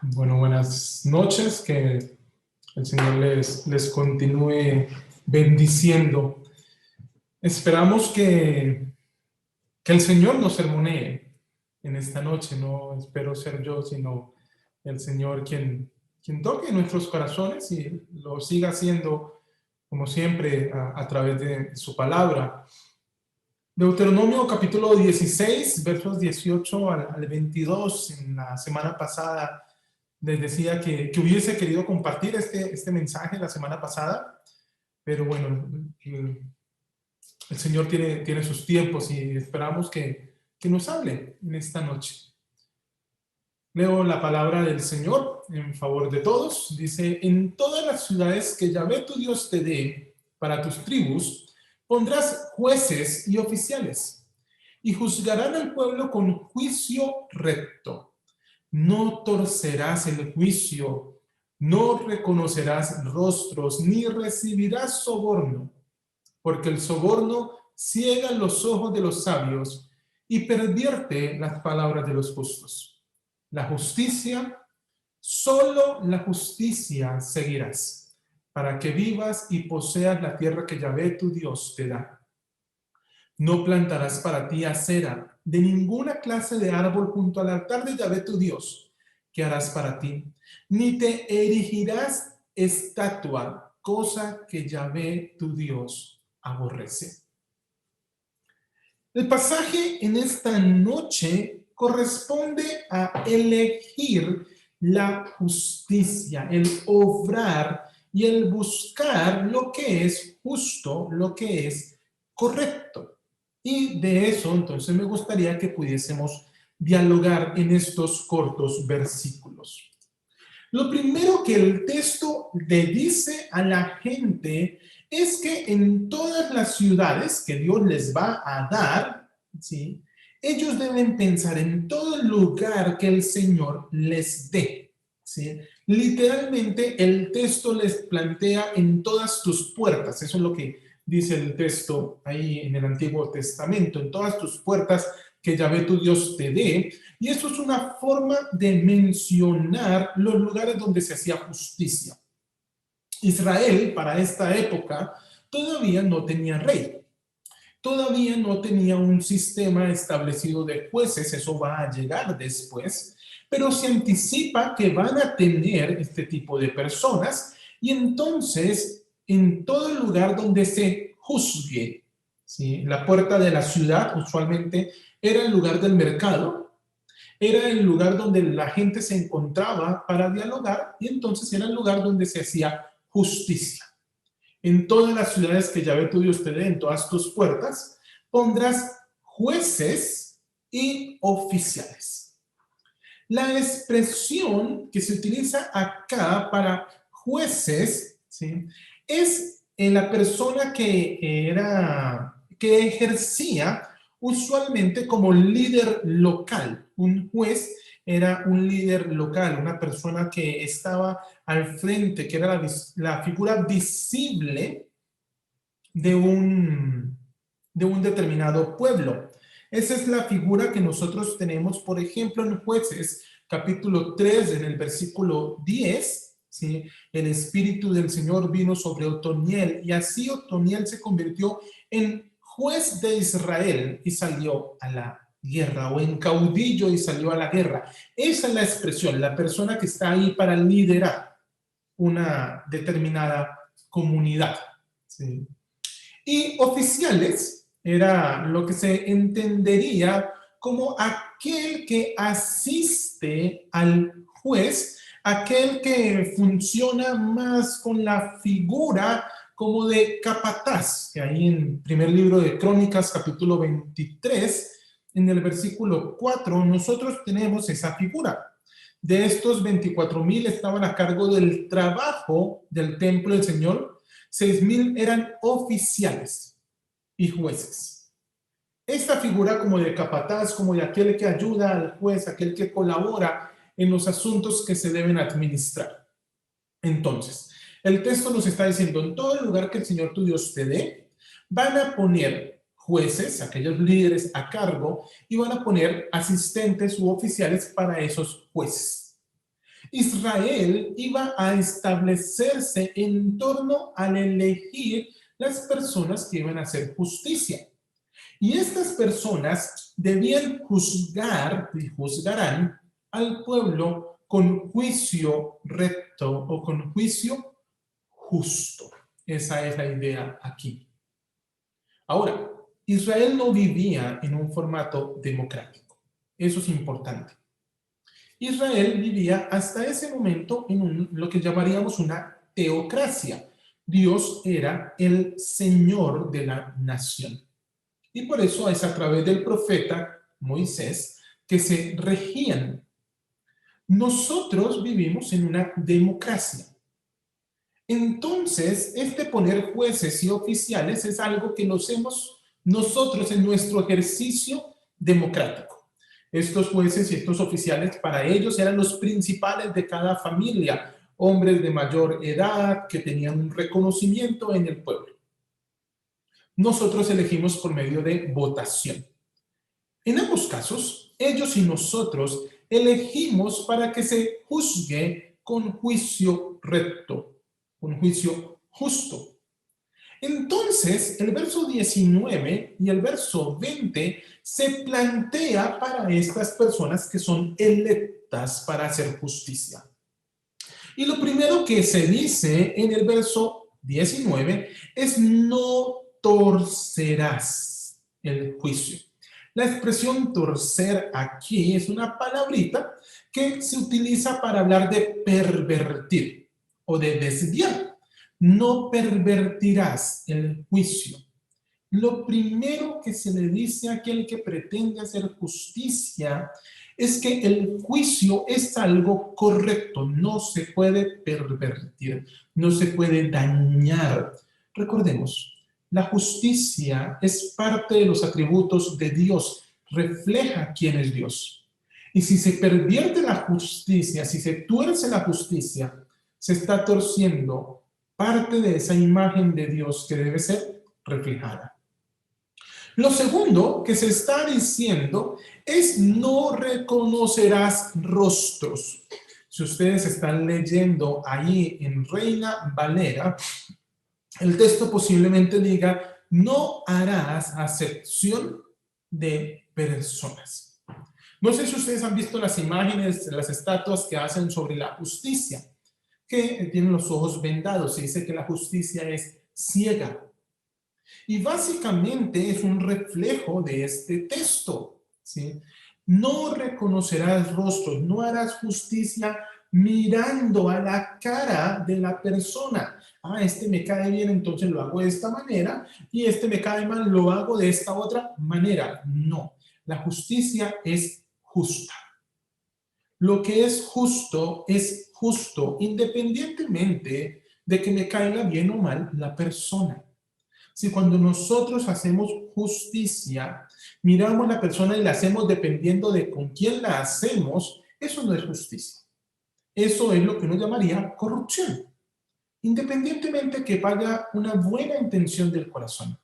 Bueno, buenas noches, que el Señor les continúe bendiciendo. Esperamos que el Señor nos sermonee en esta noche. No espero ser yo, sino el Señor quien toque nuestros corazones y lo siga haciendo, como siempre, a través de su palabra. Deuteronomio capítulo 16, versos 18 al 22. En la semana pasada les decía que hubiese querido compartir este mensaje la semana pasada, pero bueno, el Señor tiene sus tiempos y esperamos que nos hable en esta noche. Leo la palabra del Señor en favor de todos. Dice: en todas las ciudades que Yahvé tu Dios te dé para tus tribus, pondrás jueces y oficiales, y juzgarán al pueblo con juicio recto. No torcerás el juicio, no reconocerás rostros, ni recibirás soborno, porque el soborno ciega los ojos de los sabios y pervierte las palabras de los justos. La justicia, solo la justicia seguirás, para que vivas y poseas la tierra que Yahvé tu Dios te da. No plantarás para ti acera de ninguna clase de árbol junto al altar de Yahvé tu Dios, que harás para ti, ni te erigirás estatua, cosa que Yahvé tu Dios aborrece. El pasaje en esta noche corresponde a elegir la justicia, el obrar y el buscar lo que es justo, lo que es correcto. Y de eso, entonces, me gustaría que pudiésemos dialogar en estos cortos versículos. Lo primero que el texto le dice a la gente es que en todas las ciudades que Dios les va a dar, ¿sí?, ellos deben pensar en todo el lugar que el Señor les dé, ¿sí? Literalmente el texto les plantea en todas tus puertas. Eso es lo que dice el texto ahí en el Antiguo Testamento: en todas tus puertas que Yahvé tu Dios te dé. Y eso es una forma de mencionar los lugares donde se hacía justicia. Israel, para esta época, todavía no tenía rey. Todavía no tenía un sistema establecido de jueces. Eso va a llegar después, pero se anticipa que van a tener este tipo de personas, y entonces en todo lugar donde se juzgue, ¿sí?, la puerta de la ciudad usualmente era el lugar del mercado, era el lugar donde la gente se encontraba para dialogar, y entonces era el lugar donde se hacía justicia. En todas las ciudades que Yahvé tu Dios te dé, en todas tus puertas, pondrás jueces y oficiales. La expresión que se utiliza acá para jueces, ¿sí?, es en la persona que ejercía usualmente como líder local. Un juez era un líder local, una persona que estaba al frente, que era la figura visible de un determinado pueblo. Esa es la figura que nosotros tenemos, por ejemplo, en Jueces, capítulo 3, en el versículo 10, ¿sí? El Espíritu del Señor vino sobre Otoniel, y así Otoniel se convirtió en juez de Israel y salió a la guerra, o en caudillo y salió a la guerra. Esa es la expresión, la persona que está ahí para liderar una determinada comunidad, ¿sí? Y oficiales era lo que se entendería como aquel que asiste al juez, aquel que funciona más con la figura como de capataz, que ahí en primer libro de Crónicas, capítulo 23, en el versículo 4, nosotros tenemos esa figura. De estos 24,000 estaban a cargo del trabajo del templo del Señor. 6,000 eran oficiales y jueces. Esta figura como de capataz, como de aquel que ayuda al juez, aquel que colabora en los asuntos que se deben administrar. Entonces, el texto nos está diciendo: en todo el lugar que el Señor tu Dios te dé, van a poner jueces, aquellos líderes a cargo, y van a poner asistentes u oficiales para esos jueces. Israel iba a establecerse en torno al elegir las personas que iban a hacer justicia. Y estas personas debían juzgar y juzgarán al pueblo con juicio recto o con juicio justo. Esa es la idea aquí. Ahora, Israel no vivía en un formato democrático. Eso es importante. Israel vivía hasta ese momento en lo que llamaríamos una teocracia. Dios era el Señor de la nación. Y por eso es a través del profeta Moisés que se regían. Nosotros vivimos en una democracia. Entonces, este poner jueces y oficiales es algo que nos hemos nosotros en nuestro ejercicio democrático. Estos jueces y estos oficiales para ellos eran los principales de cada familia, hombres de mayor edad que tenían un reconocimiento en el pueblo. Nosotros elegimos por medio de votación. En ambos casos, ellos y nosotros elegimos para que se juzgue con juicio recto, con juicio justo. Entonces, el verso 19 y el verso 20 se plantea para estas personas que son electas para hacer justicia. Y lo primero que se dice en el verso 19 es no torcerás el juicio. La expresión torcer aquí es una palabrita que se utiliza para hablar de pervertir o de desviar. No pervertirás el juicio. Lo primero que se le dice a aquel que pretende hacer justicia es que el juicio es algo correcto, no se puede pervertir, no se puede dañar. Recordemos, la justicia es parte de los atributos de Dios, refleja quién es Dios. Y si se pervierte la justicia, si se tuerce la justicia, se está torciendo parte de esa imagen de Dios que debe ser reflejada. Lo segundo que se está diciendo es no reconocerás rostros. Si ustedes están leyendo ahí en Reina Valera, el texto posiblemente diga, no harás acepción de personas. No sé si ustedes han visto las imágenes, las estatuas que hacen sobre la justicia, que tienen los ojos vendados. Se dice que la justicia es ciega. Y básicamente es un reflejo de este texto, ¿sí? No reconocerás rostros, no harás justicia mirando a la cara de la persona. Ah, este me cae bien, entonces lo hago de esta manera, y este me cae mal, lo hago de esta otra manera. No, la justicia es justa. Lo que es justo, independientemente de que me caiga bien o mal la persona. Si cuando nosotros hacemos justicia, miramos a la persona y la hacemos dependiendo de con quién la hacemos, eso no es justicia. Eso es lo que uno llamaría corrupción. Independientemente que vaya una buena intención del corazón.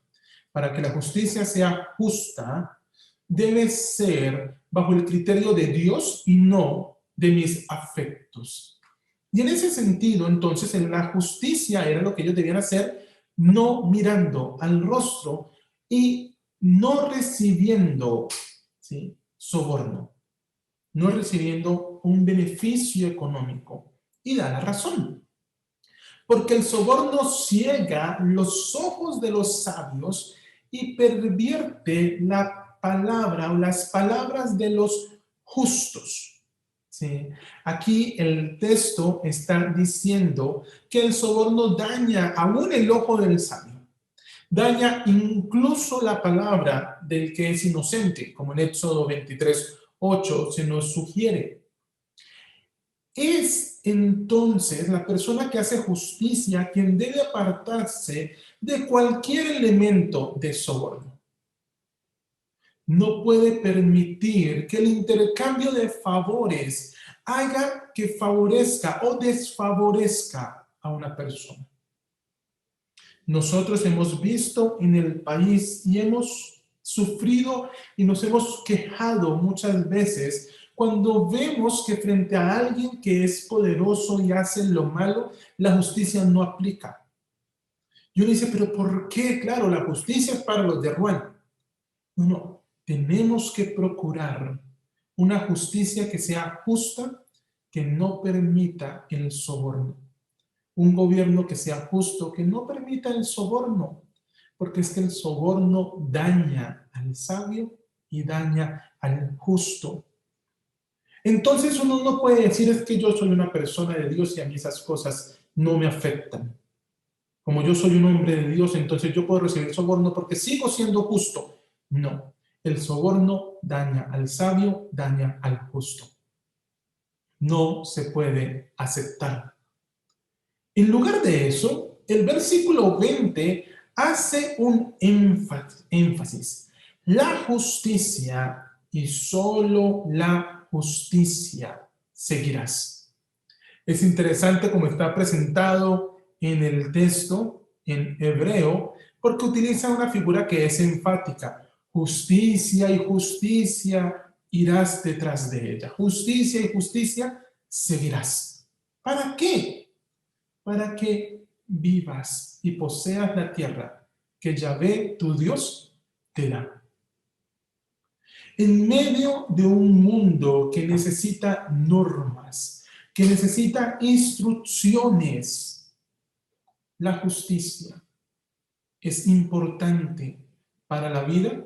Para que la justicia sea justa, debe ser bajo el criterio de Dios y no de mis afectos. Y en ese sentido, entonces, en la justicia era lo que ellos debían hacer, no mirando al rostro y no recibiendo, ¿sí?, soborno, no recibiendo un beneficio económico. Y da la razón. Porque el soborno ciega los ojos de los sabios y pervierte la palabra o las palabras de los justos. ¿Sí? Aquí el texto está diciendo que el soborno daña aún el ojo del sabio, daña incluso la palabra del que es inocente, como en Éxodo 23:8 se nos sugiere. Es entonces la persona que hace justicia quien debe apartarse de cualquier elemento de soborno. No puede permitir que el intercambio de favores haga que favorezca o desfavorezca a una persona. Nosotros hemos visto en el país y hemos sufrido y nos hemos quejado muchas veces cuando vemos que frente a alguien que es poderoso y hace lo malo, la justicia no aplica. Y uno dice, pero ¿por qué? Claro, la justicia es para los de Ruan. No, tenemos que procurar una justicia que sea justa, que no permita el soborno. Un gobierno que sea justo, que no permita el soborno, porque es que el soborno daña al sabio y daña al justo. Entonces uno no puede decir es que yo soy una persona de Dios y a mí esas cosas no me afectan. Como yo soy un hombre de Dios, entonces yo puedo recibir soborno porque sigo siendo justo. No, el soborno daña al sabio, daña al justo. No se puede aceptar. En lugar de eso, el versículo 20 hace un énfasis. La justicia y solo la justicia seguirás. Es interesante cómo está presentado en el texto en hebreo, porque utiliza una figura que es enfática. Justicia y justicia irás detrás de ella. Justicia y justicia seguirás. ¿Para qué? Para que vivas y poseas la tierra que Yahvé, tu Dios, te da. En medio de un mundo que necesita normas, que necesita instrucciones, la justicia es importante para la vida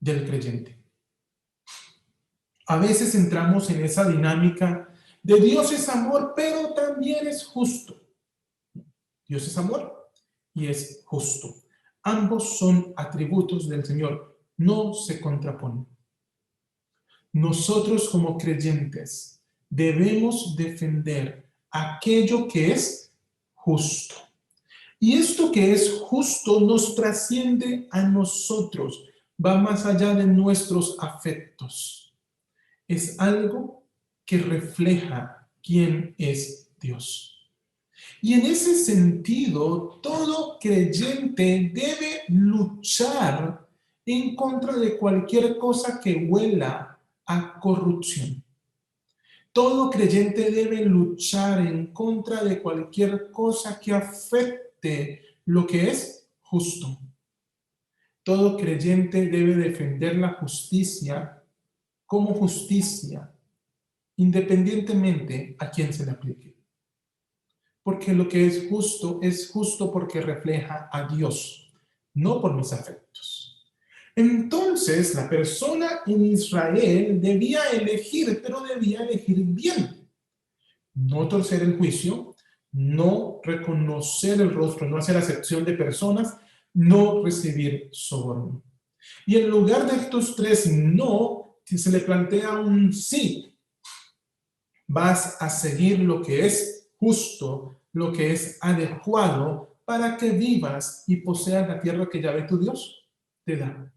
del creyente. A veces entramos en esa dinámica de Dios es amor, pero también es justo. Dios es amor y es justo. Ambos son atributos del Señor, no se contraponen. Nosotros como creyentes debemos defender aquello que es justo. Y esto que es justo nos trasciende a nosotros, va más allá de nuestros afectos. Es algo que refleja quién es Dios. Y en ese sentido, todo creyente debe luchar en contra de cualquier cosa que huela a corrupción. Todo creyente debe luchar en contra de cualquier cosa que afecte lo que es justo. Todo creyente debe defender la justicia como justicia, independientemente a quién se le aplique. Porque lo que es justo porque refleja a Dios, no por mis afectos. Entonces, la persona en Israel debía elegir, pero debía elegir bien. No torcer el juicio, no reconocer el rostro, no hacer acepción de personas, no recibir soborno. Y en lugar de estos tres no, se le plantea un sí. Vas a seguir lo que es justo, lo que es adecuado para que vivas y poseas la tierra que Yahvé tu Dios te da.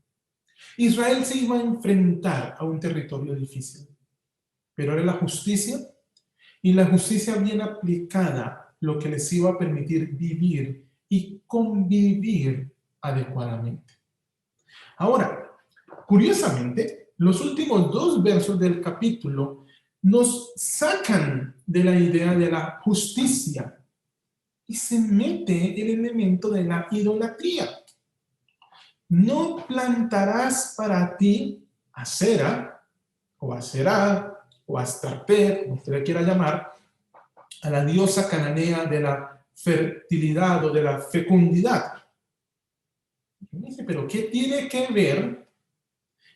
Israel se iba a enfrentar a un territorio difícil, pero era la justicia y la justicia bien aplicada lo que les iba a permitir vivir y convivir adecuadamente. Ahora, curiosamente, los últimos dos versos del capítulo nos sacan de la idea de la justicia y se mete el elemento de la idolatría. No plantarás para ti acera o aserá o astarté, como usted le quiera llamar, a la diosa cananea de la fertilidad o de la fecundidad. Y me dice, pero ¿qué tiene que ver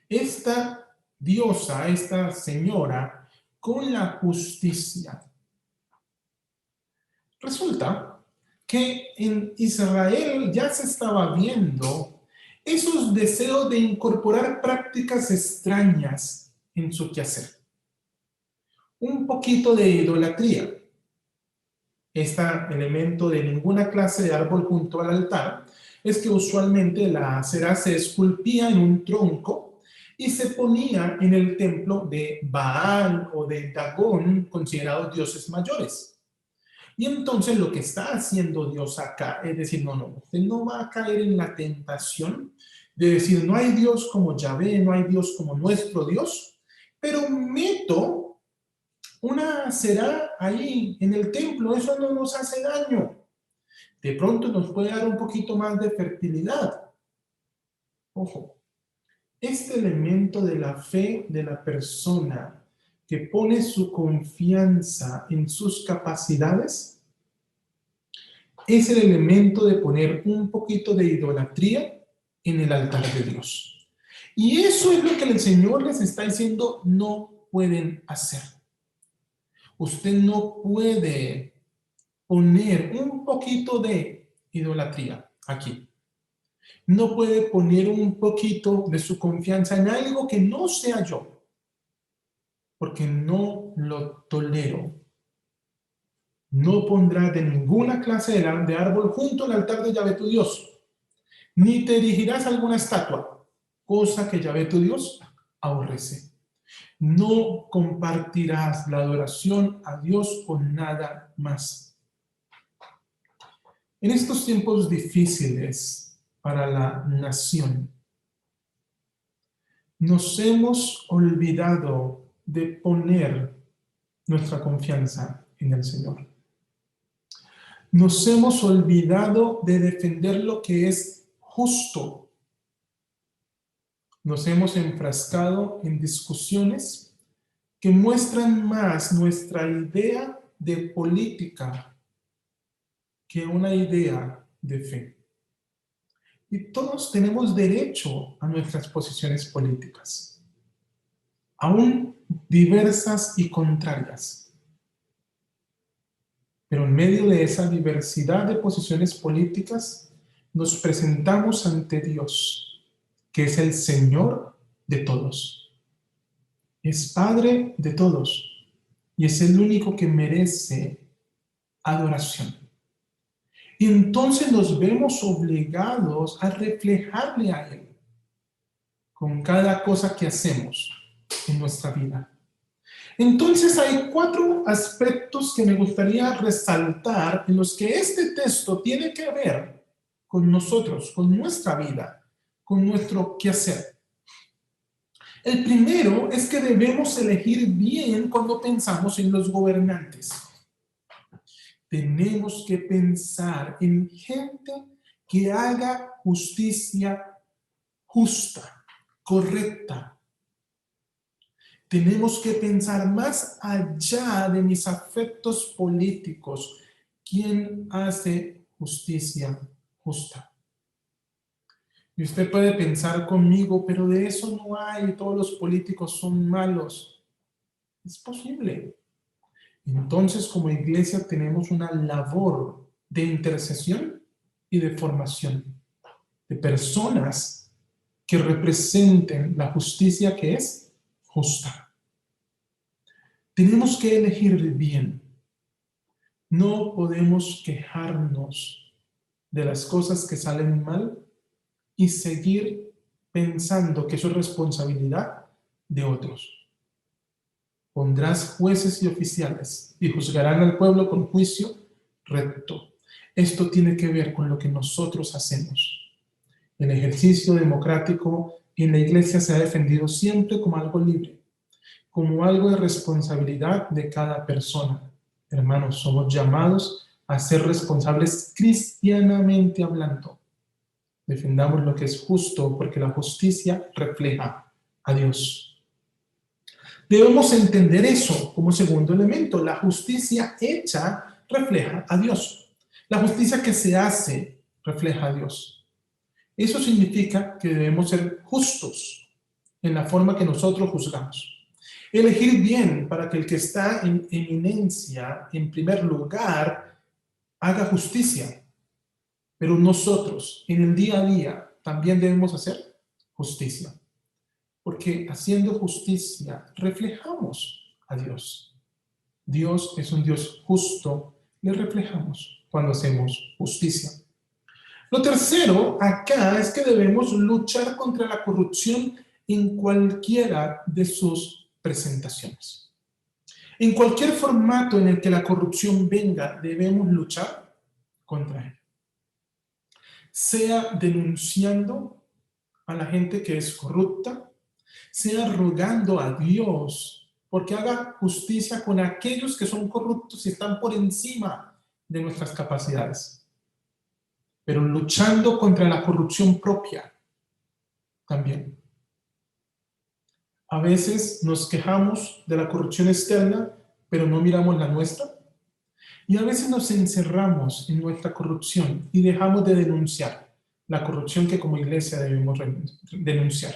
esta diosa, esta señora, con la justicia? Resulta que en Israel ya se estaba viendo esos deseos de incorporar prácticas extrañas en su quehacer. Un poquito de idolatría. Este elemento de ninguna clase de árbol junto al altar es que usualmente la acera se esculpía en un tronco y se ponía en el templo de Baal o de Dagón, considerados dioses mayores. Y entonces lo que está haciendo Dios acá es decir, no, usted no va a caer en la tentación de decir, no hay Dios como Yahvé, no hay Dios como nuestro Dios, pero meto una cera ahí en el templo, eso no nos hace daño. De pronto nos puede dar un poquito más de fertilidad. Ojo, este elemento de la fe de la persona que pone su confianza en sus capacidades es el elemento de poner un poquito de idolatría en el altar de Dios. Y eso es lo que el Señor les está diciendo, no pueden hacer. Usted no puede poner un poquito de idolatría aquí. No puede poner un poquito de su confianza en algo que no sea yo, porque no lo tolero. No pondrás de ninguna clase de árbol junto al altar de Yahvé tu Dios, ni te erigirás a alguna estatua, cosa que Yahvé tu Dios aborrece. No compartirás la adoración a Dios con nada más. En estos tiempos difíciles para la nación, nos hemos olvidado de poner nuestra confianza en el Señor. Nos hemos olvidado de defender lo que es justo. Nos hemos enfrascado en discusiones que muestran más nuestra idea de política que una idea de fe. Y todos tenemos derecho a nuestras posiciones políticas, aún diversas y contrarias. Pero en medio de esa diversidad de posiciones políticas, nos presentamos ante Dios, que es el Señor de todos. Es Padre de todos y es el único que merece adoración. Y entonces nos vemos obligados a reflejarle a Él con cada cosa que hacemos en nuestra vida. Entonces hay 4 aspectos que me gustaría resaltar en los que este texto tiene que ver con nosotros, con nuestra vida, con nuestro quehacer. El primero es que debemos elegir bien cuando pensamos en los gobernantes. Tenemos que pensar en gente que haga justicia justa, correcta. Tenemos que pensar más allá de mis afectos políticos. ¿Quién hace justicia justa? Y usted puede pensar conmigo, pero de eso no hay, todos los políticos son malos. Es posible. Entonces, como iglesia tenemos una labor de intercesión y de formación de personas que representen la justicia que es justa. Tenemos que elegir bien. No podemos quejarnos de las cosas que salen mal y seguir pensando que eso es responsabilidad de otros. Pondrás jueces y oficiales y juzgarán al pueblo con juicio recto. Esto tiene que ver con lo que nosotros hacemos. El ejercicio democrático en la iglesia se ha defendido siempre como algo libre, como algo de responsabilidad de cada persona. Hermanos, somos llamados a ser responsables cristianamente hablando. Defendamos lo que es justo porque la justicia refleja a Dios. Debemos entender eso como segundo elemento. La justicia hecha refleja a Dios. La justicia que se hace refleja a Dios. Eso significa que debemos ser justos en la forma que nosotros juzgamos. Elegir bien para que el que está en eminencia, en primer lugar, haga justicia. Pero nosotros, en el día a día, también debemos hacer justicia. Porque haciendo justicia reflejamos a Dios. Dios es un Dios justo, le reflejamos cuando hacemos justicia. Lo tercero acá es que debemos luchar contra la corrupción en cualquiera de sus presentaciones. En cualquier formato en el que la corrupción venga, debemos luchar contra él. Sea denunciando a la gente que es corrupta, sea rogando a Dios porque haga justicia con aquellos que son corruptos y están por encima de nuestras capacidades, pero luchando contra la corrupción propia también. A veces nos quejamos de la corrupción externa, pero no miramos la nuestra. Y a veces nos encerramos en nuestra corrupción y dejamos de denunciar la corrupción que como iglesia debemos denunciar.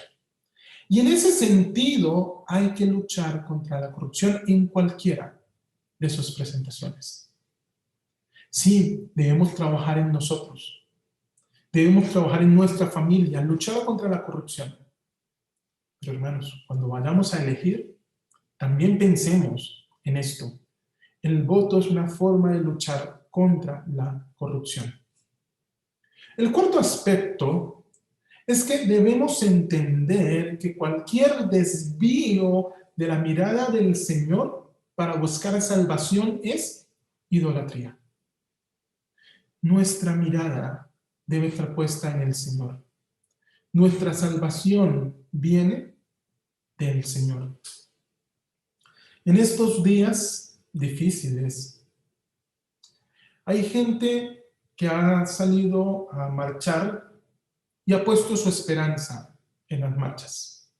Y en ese sentido hay que luchar contra la corrupción en cualquiera de sus presentaciones. Sí, debemos trabajar en nosotros. Debemos trabajar en nuestra familia, luchar contra la corrupción. Pero hermanos, cuando vayamos a elegir, también pensemos en esto. El voto es una forma de luchar contra la corrupción. El cuarto aspecto es que debemos entender que cualquier desvío de la mirada del Señor para buscar salvación es idolatría. Nuestra mirada debe estar puesta en el Señor. Nuestra salvación viene del Señor. En estos días difíciles, hay gente que ha salido a marchar y ha puesto su esperanza en las marchas.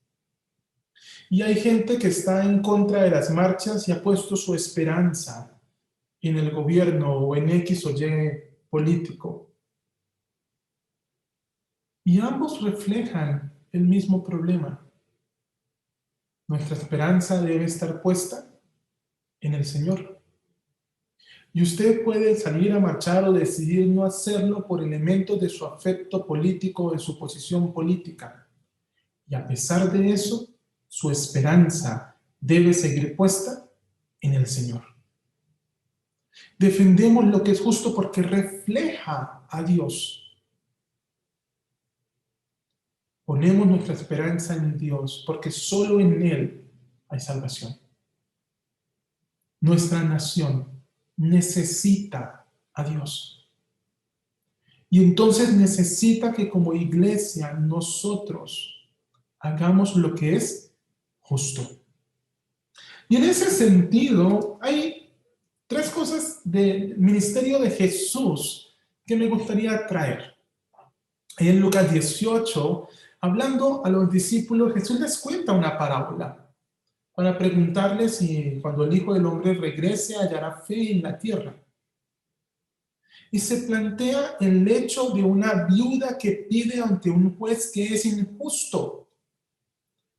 Y hay gente que está en contra de las marchas y ha puesto su esperanza en el gobierno o en X o Y político. Y ambos reflejan el mismo problema. Nuestra esperanza debe estar puesta en el Señor. Y usted puede salir a marchar o decidir no hacerlo por elementos de su afecto político o de su posición política. Y a pesar de eso, su esperanza debe seguir puesta en el Señor. Defendemos lo que es justo porque refleja a Dios. Ponemos nuestra esperanza en Dios porque solo en Él hay salvación. Nuestra nación necesita a Dios. Y entonces necesita que como iglesia nosotros hagamos lo que es justo. Y en ese sentido hay tres cosas del ministerio de Jesús que me gustaría traer. En Lucas 18, hablando a los discípulos, Jesús les cuenta una parábola para preguntarles si cuando el Hijo del Hombre regrese hallará fe en la tierra. Y se plantea el hecho de una viuda que pide ante un juez que es injusto.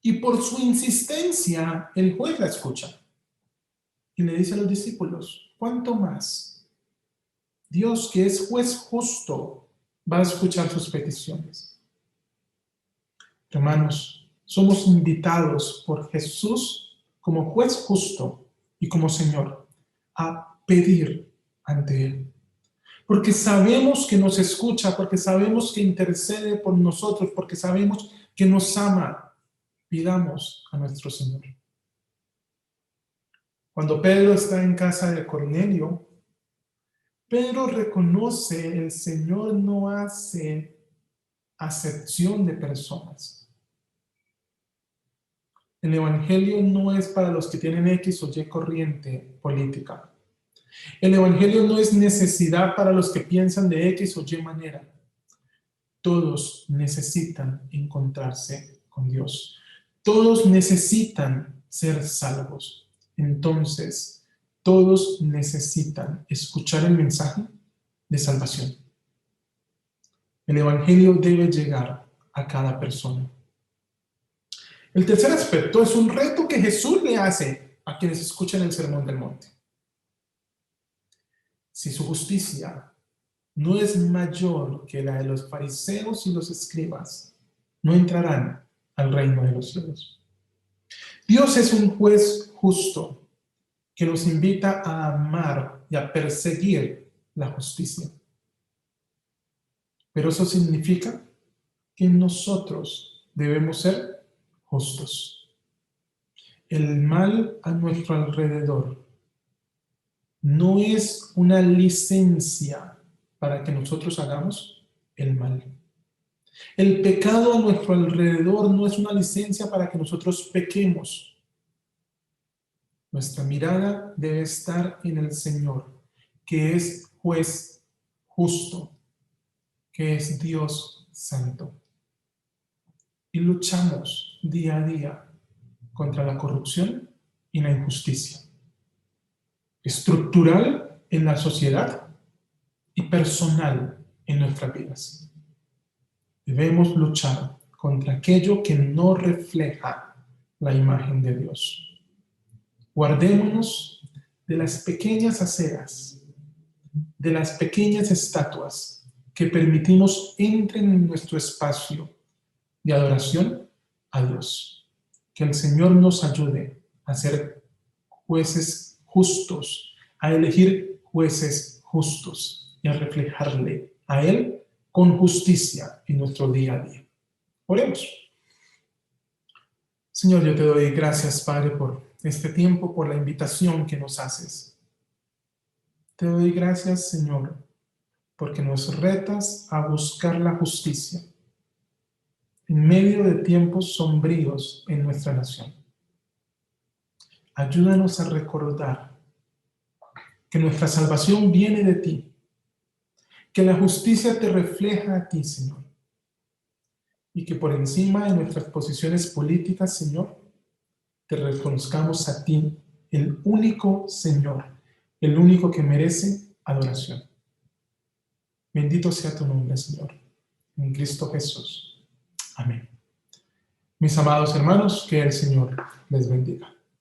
Y por su insistencia, el juez la escucha. Y le dice a los discípulos, ¿cuánto más? Dios, que es juez justo, va a escuchar sus peticiones. Hermanos, somos invitados por Jesús como juez justo y como Señor a pedir ante Él. Porque sabemos que nos escucha, porque sabemos que intercede por nosotros, porque sabemos que nos ama. Pidamos a nuestro Señor. Cuando Pedro está en casa de Cornelio, Pedro reconoce el Señor no hace acepción de personas. El Evangelio no es para los que tienen X o Y corriente política. El Evangelio no es necesidad para los que piensan de X o Y manera. Todos necesitan encontrarse con Dios. Todos necesitan ser salvos. Entonces, todos necesitan escuchar el mensaje de salvación. El Evangelio debe llegar a cada persona. El tercer aspecto es un reto que Jesús le hace a quienes escuchan el Sermón del Monte. Si su justicia no es mayor que la de los fariseos y los escribas, no entrarán al reino de los cielos. Dios es un juez justo que nos invita a amar y a perseguir la justicia. Pero eso significa que nosotros debemos ser justos. El mal a nuestro alrededor no es una licencia para que nosotros hagamos el mal. El pecado a nuestro alrededor no es una licencia para que nosotros pequemos. Nuestra mirada debe estar en el Señor, que es juez justo, que es Dios santo. Y luchamos día a día contra la corrupción y la injusticia, estructural en la sociedad y personal en nuestras vidas. Debemos luchar contra aquello que no refleja la imagen de Dios. Guardémonos de las pequeñas aceras, de las pequeñas estatuas que permitimos entren en nuestro espacio de adoración a Dios. Que el Señor nos ayude a ser jueces justos, a elegir jueces justos y a reflejarle a Él con justicia en nuestro día a día. Oremos. Señor, yo te doy gracias, Padre, por este tiempo, por la invitación que nos haces. Te doy gracias, Señor, porque nos retas a buscar la justicia en medio de tiempos sombríos en nuestra nación. Ayúdanos a recordar que nuestra salvación viene de ti, que la justicia te refleja a ti, Señor, y que por encima de nuestras posiciones políticas, Señor, te reconozcamos a ti, el único Señor, el único que merece adoración. Bendito sea tu nombre, Señor, en Cristo Jesús. Amén. Mis amados hermanos, que el Señor les bendiga.